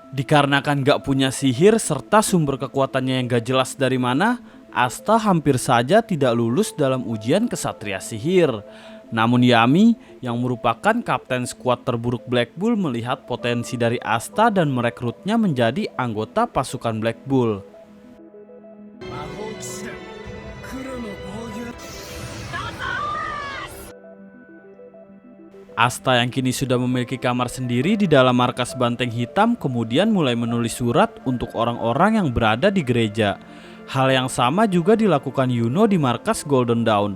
Dikarenakan gak punya sihir serta sumber kekuatannya yang gak jelas dari mana, Asta hampir saja tidak lulus dalam ujian kesatria sihir. Namun Yami yang merupakan kapten skuad terburuk Black Bull melihat potensi dari Asta dan merekrutnya menjadi anggota pasukan Black Bull. Asta yang kini sudah memiliki kamar sendiri di dalam markas Banteng Hitam kemudian mulai menulis surat untuk orang-orang yang berada di gereja. Hal yang sama juga dilakukan Yuno di markas Golden Dawn.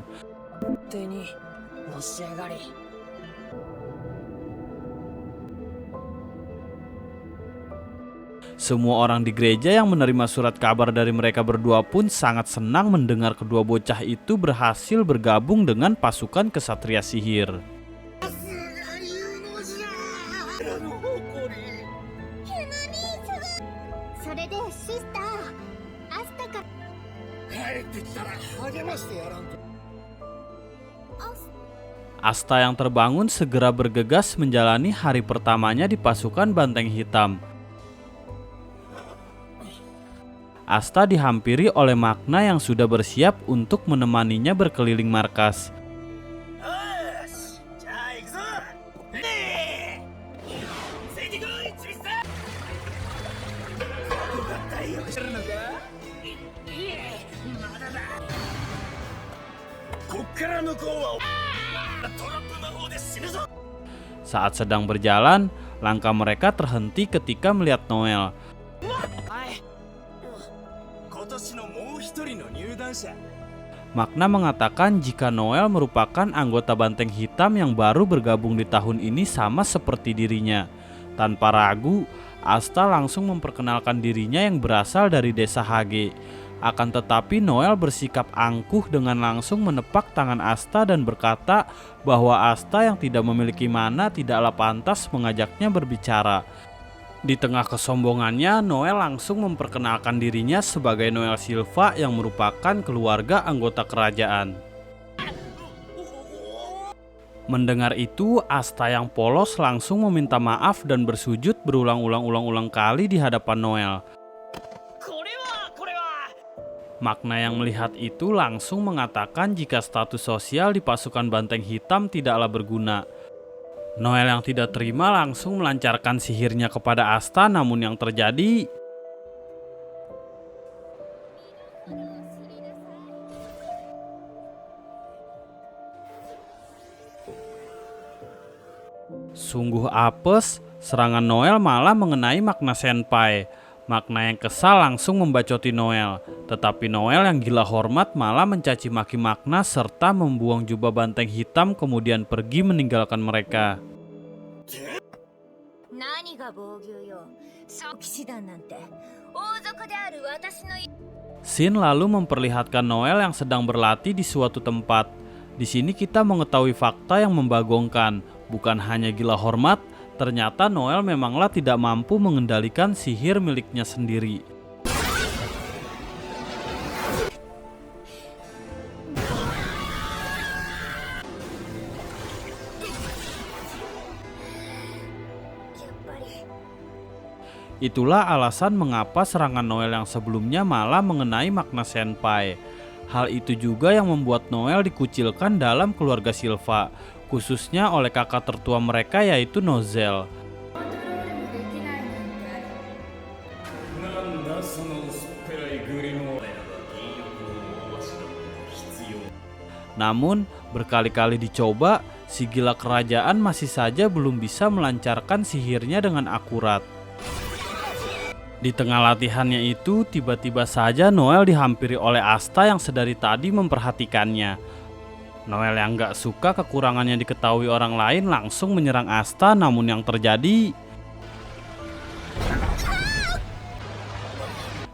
Semua orang di gereja yang menerima surat kabar dari mereka berdua pun sangat senang mendengar kedua bocah itu berhasil bergabung dengan pasukan kesatria sihir. Asta yang terbangun segera bergegas menjalani hari pertamanya di pasukan Banteng Hitam. Asta dihampiri oleh Makna yang sudah bersiap untuk menemaninya berkeliling markas. Saat sedang berjalan, langkah mereka terhenti ketika melihat Noel. Makna mengatakan jika Noel merupakan anggota Banteng Hitam yang baru bergabung di tahun ini sama seperti dirinya. Tanpa ragu, Asta langsung memperkenalkan dirinya yang berasal dari desa Hage. Akan tetapi Noel bersikap angkuh dengan langsung menepak tangan Asta dan berkata bahwa Asta yang tidak memiliki mana tidaklah pantas mengajaknya berbicara. Di tengah kesombongannya, Noel langsung memperkenalkan dirinya sebagai Noel Silva yang merupakan keluarga anggota kerajaan. Mendengar itu, Asta yang polos langsung meminta maaf dan bersujud berulang-ulang kali di hadapan Noel. Makna yang melihat itu langsung mengatakan jika status sosial di pasukan Banteng Hitam tidaklah berguna. Noel yang tidak terima langsung melancarkan sihirnya kepada Asta, namun yang terjadi... Sungguh apes, serangan Noel malah mengenai Makna Senpai. Makna yang kesal langsung membacoti Noel, tetapi Noel yang gila hormat malah mencaci maki Makna serta membuang jubah Banteng Hitam kemudian pergi meninggalkan mereka. Shin lalu memperlihatkan Noel yang sedang berlatih di suatu tempat. Di sini kita mengetahui fakta yang membagongkan, bukan hanya gila hormat, ternyata Noel memanglah tidak mampu mengendalikan sihir miliknya sendiri. Itulah alasan mengapa serangan Noel yang sebelumnya malah mengenai Makna Senpai. Hal itu juga yang membuat Noel dikucilkan dalam keluarga Silva, khususnya oleh kakak tertua mereka yaitu Nozel. Namun, berkali-kali dicoba, si gila kerajaan masih saja belum bisa melancarkan sihirnya dengan akurat. Di tengah latihannya itu, tiba-tiba saja Noel dihampiri oleh Asta yang sedari tadi memperhatikannya. Noel yang gak suka kekurangannya diketahui orang lain langsung menyerang Asta, namun yang terjadi...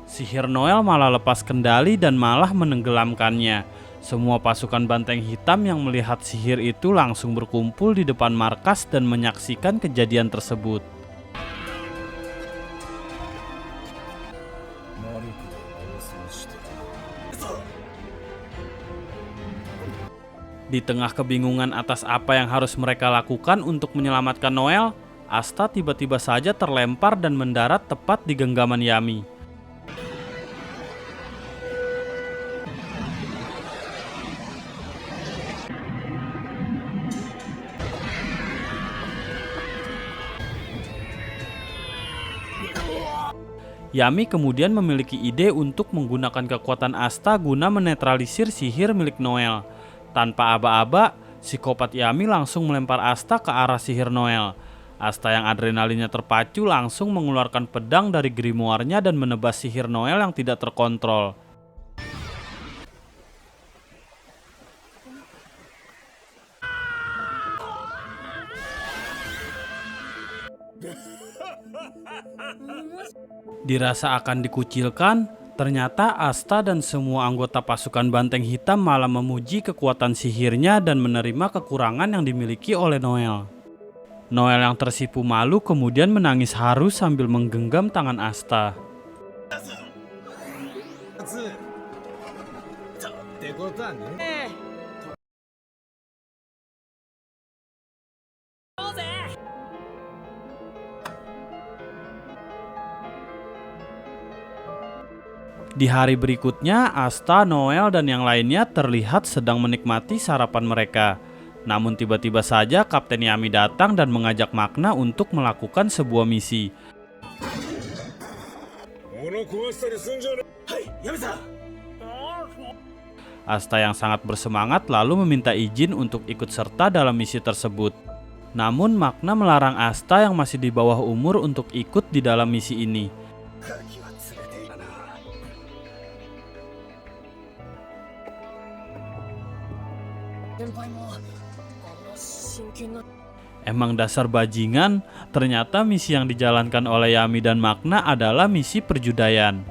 Sihir Noel malah lepas kendali dan malah menenggelamkannya. Semua pasukan Banteng Hitam yang melihat sihir itu langsung berkumpul di depan markas dan menyaksikan kejadian tersebut. Di tengah kebingungan atas apa yang harus mereka lakukan untuk menyelamatkan Noel, Asta tiba-tiba saja terlempar dan mendarat tepat di genggaman Yami. Yami kemudian memiliki ide untuk menggunakan kekuatan Asta guna menetralisir sihir milik Noel. Tanpa aba-aba, psikopat Yami langsung melempar Asta ke arah sihir Noel. Asta yang adrenalinnya terpacu langsung mengeluarkan pedang dari grimoire-nya dan menebas sihir Noel yang tidak terkontrol. Dirasa akan dikucilkan, ternyata Asta dan semua anggota pasukan Banteng Hitam malah memuji kekuatan sihirnya dan menerima kekurangan yang dimiliki oleh Noel. Noel yang tersipu malu kemudian menangis haru sambil menggenggam tangan Asta. Di hari berikutnya, Asta, Noel, dan yang lainnya terlihat sedang menikmati sarapan mereka. Namun tiba-tiba saja Kapten Yami datang dan mengajak Makna untuk melakukan sebuah misi. Asta yang sangat bersemangat lalu meminta izin untuk ikut serta dalam misi tersebut. Namun Makna melarang Asta yang masih di bawah umur untuk ikut di dalam misi ini. Emang dasar bajingan, ternyata misi yang dijalankan oleh Yami dan Makna adalah misi perjudian.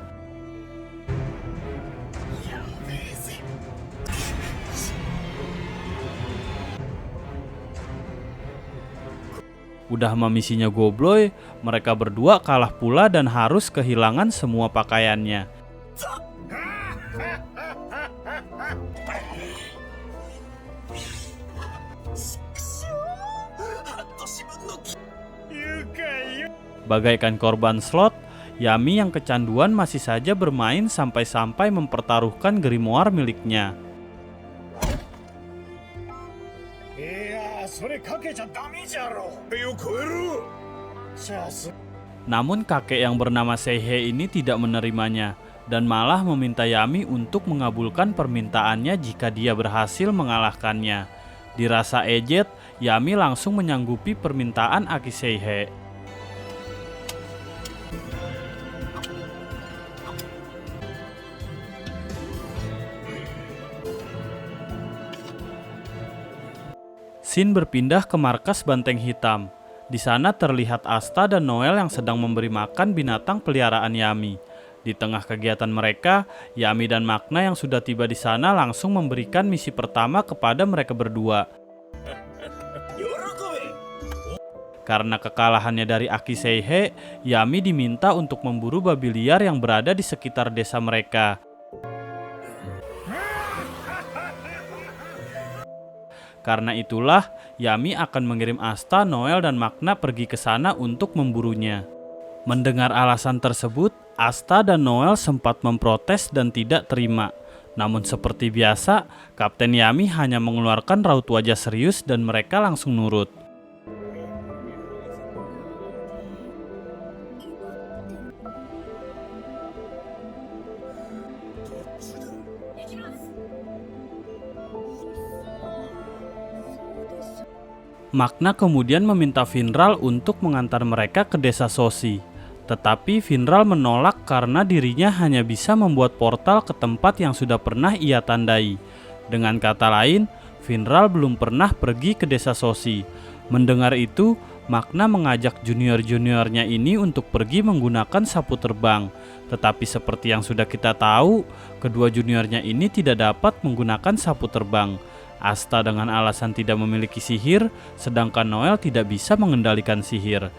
Udah mah misinya gobloy, mereka berdua kalah pula dan harus kehilangan semua pakaiannya. Bagaikan korban slot, Yami yang kecanduan masih saja bermain sampai-sampai mempertaruhkan grimoire miliknya. Namun kakek yang bernama Seihe ini tidak menerimanya dan malah meminta Yami untuk mengabulkan permintaannya jika dia berhasil mengalahkannya. Dirasa ejet, Yami langsung menyanggupi permintaan Aki Seihe. Scene berpindah ke markas Banteng Hitam. Di sana terlihat Asta dan Noel yang sedang memberi makan binatang peliharaan Yami. Di tengah kegiatan mereka, Yami dan Makna yang sudah tiba di sana langsung memberikan misi pertama kepada mereka berdua. Karena kekalahannya dari Aki Seihe, Yami diminta untuk memburu babi liar yang berada di sekitar desa mereka. Karena itulah, Yami akan mengirim Asta, Noel, dan Makna pergi ke sana untuk memburunya. Mendengar alasan tersebut, Asta dan Noel sempat memprotes dan tidak terima. Namun seperti biasa, Kapten Yami hanya mengeluarkan raut wajah serius dan mereka langsung nurut. Makna kemudian meminta Vinral untuk mengantar mereka ke desa Soshi. Tetapi Vinral menolak karena dirinya hanya bisa membuat portal ke tempat yang sudah pernah ia tandai. Dengan kata lain, Vinral belum pernah pergi ke desa Soshi. Mendengar itu, Makna mengajak junior-juniornya ini untuk pergi menggunakan sapu terbang. Tetapi seperti yang sudah kita tahu, kedua juniornya ini tidak dapat menggunakan sapu terbang. Asta dengan alasan tidak memiliki sihir, sedangkan Noel tidak bisa mengendalikan sihir.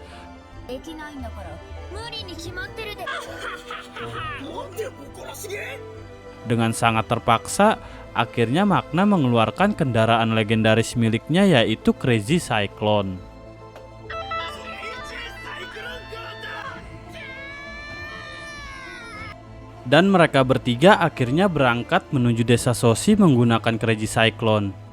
Dengan sangat terpaksa, akhirnya Makna mengeluarkan kendaraan legendaris miliknya yaitu Crazy Cyclone. Dan mereka bertiga akhirnya berangkat menuju desa Soshi menggunakan Crazy Cyclone.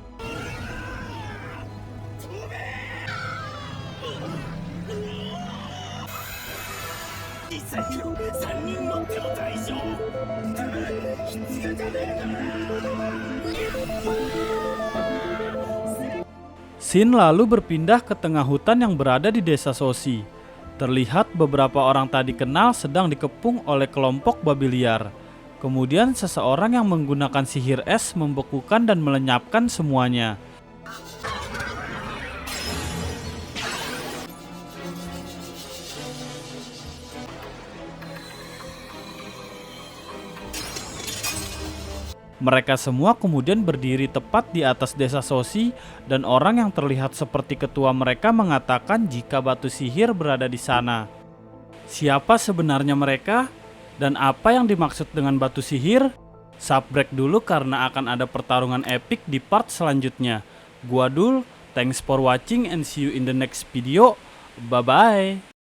Shin lalu berpindah ke tengah hutan yang berada di desa Soshi. Terlihat beberapa orang tadi kenal sedang dikepung oleh kelompok babi liar. Kemudian seseorang yang menggunakan sihir es membekukan dan melenyapkan semuanya. Mereka semua kemudian berdiri tepat di atas desa Soshi dan orang yang terlihat seperti ketua mereka mengatakan jika batu sihir berada di sana. Siapa sebenarnya mereka? Dan apa yang dimaksud dengan batu sihir? Subbreak dulu karena akan ada pertarungan epik di part selanjutnya. Gua Dul, thanks for watching and see you in the next video. Bye-bye.